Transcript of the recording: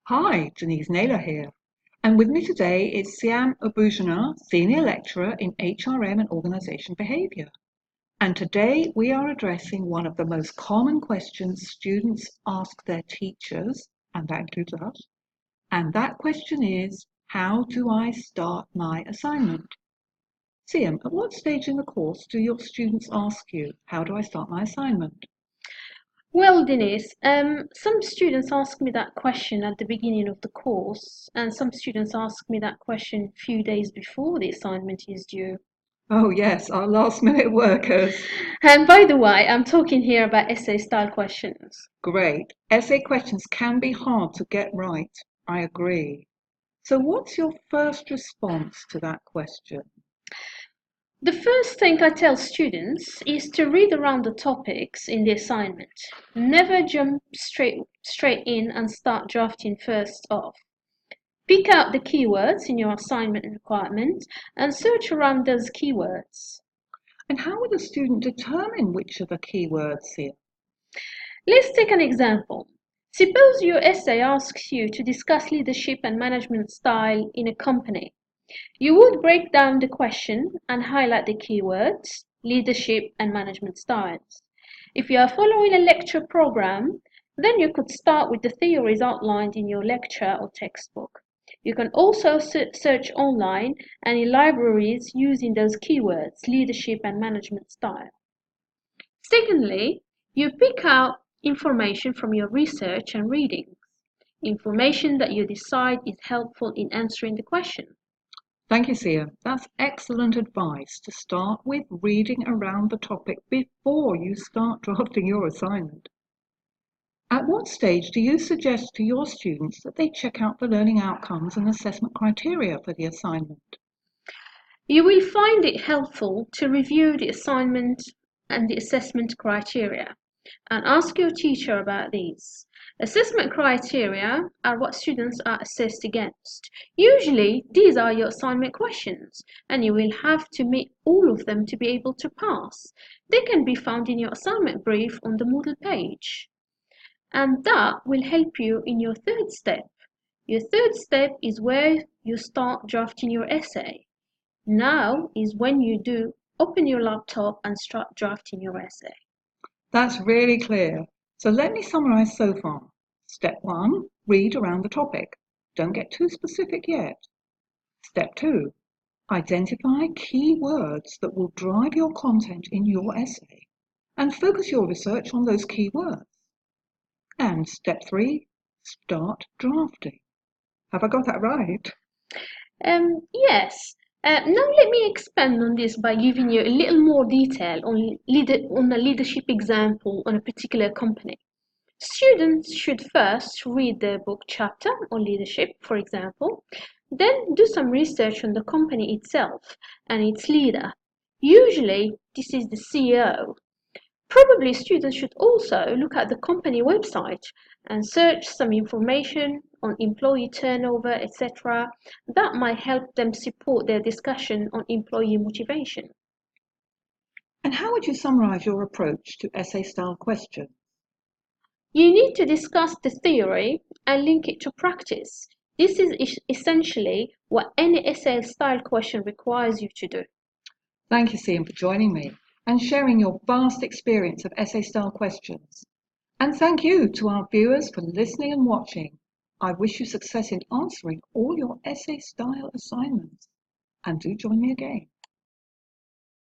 Hi, Denise Naylor here. And with me today is Siham Aboujanah, Senior Lecturer in HRM and Organisation Behaviour. And today we are addressing one of the most common questions students ask their teachers, and that includes us. And that question is, how do I start my assignment? Siham, at what stage in the course do your students ask you, how do I start my assignment? Well, Denise, some students ask me that question at the beginning of the course, and some students ask me that question a few days before the assignment is due. Oh yes, our last minute workers. And by the way, I'm talking here about essay style questions. Great. Essay questions can be hard to get right. I agree. So what's your first response to that question? The first thing I tell students is to read around the topics in the assignment. Never jump straight in and start drafting first off. Pick out the keywords in your assignment requirement and search around those keywords. And how would a student determine which are the keywords here? Let's take an example. Suppose your essay asks you to discuss leadership and management style in a company. You would break down the question and highlight the keywords, leadership and management styles. If you are following a lecture program, then you could start with the theories outlined in your lecture or textbook. You can also search online and in libraries using those keywords, leadership and management style. Secondly, you pick out information from your research and readings, information that you decide is helpful in answering the question. Thank you, Sia. That's excellent advice to start with reading around the topic before you start drafting your assignment. At what stage do you suggest to your students that they check out the learning outcomes and assessment criteria for the assignment? You will find it helpful to review the assignment and the assessment criteria and ask your teacher about these. Assessment criteria are what students are assessed against. Usually, these are your assignment questions, and you will have to meet all of them to be able to pass. They can be found in your assignment brief on the Moodle page. And that will help you in your third step. Your third step is where you start drafting your essay. Now is when you do open your laptop and start drafting your essay. That's really clear. So let me summarize so far. Step 1, read around the topic. Don't get too specific yet. Step 2, identify key words that will drive your content in your essay and focus your research on those key words. And step 3, start drafting. Have I got that right? Yes. Now let me expand on this by giving you a little more detail on a leadership example on a particular company. Students should first read the book chapter on leadership, for example, then do some research on the company itself and its leader. Usually, this is the CEO. Probably students should also look at the company website and search some information on employee turnover, etc. That might help them support their discussion on employee motivation. And how would you summarize your approach to essay-style questions? You need to discuss the theory and link it to practice. This is essentially what any essay style question requires you to do. Thank you, Siham, for joining me and sharing your vast experience of essay-style questions. And thank you to our viewers for listening and watching. I wish you success in answering all your essay-style assignments. And do join me again.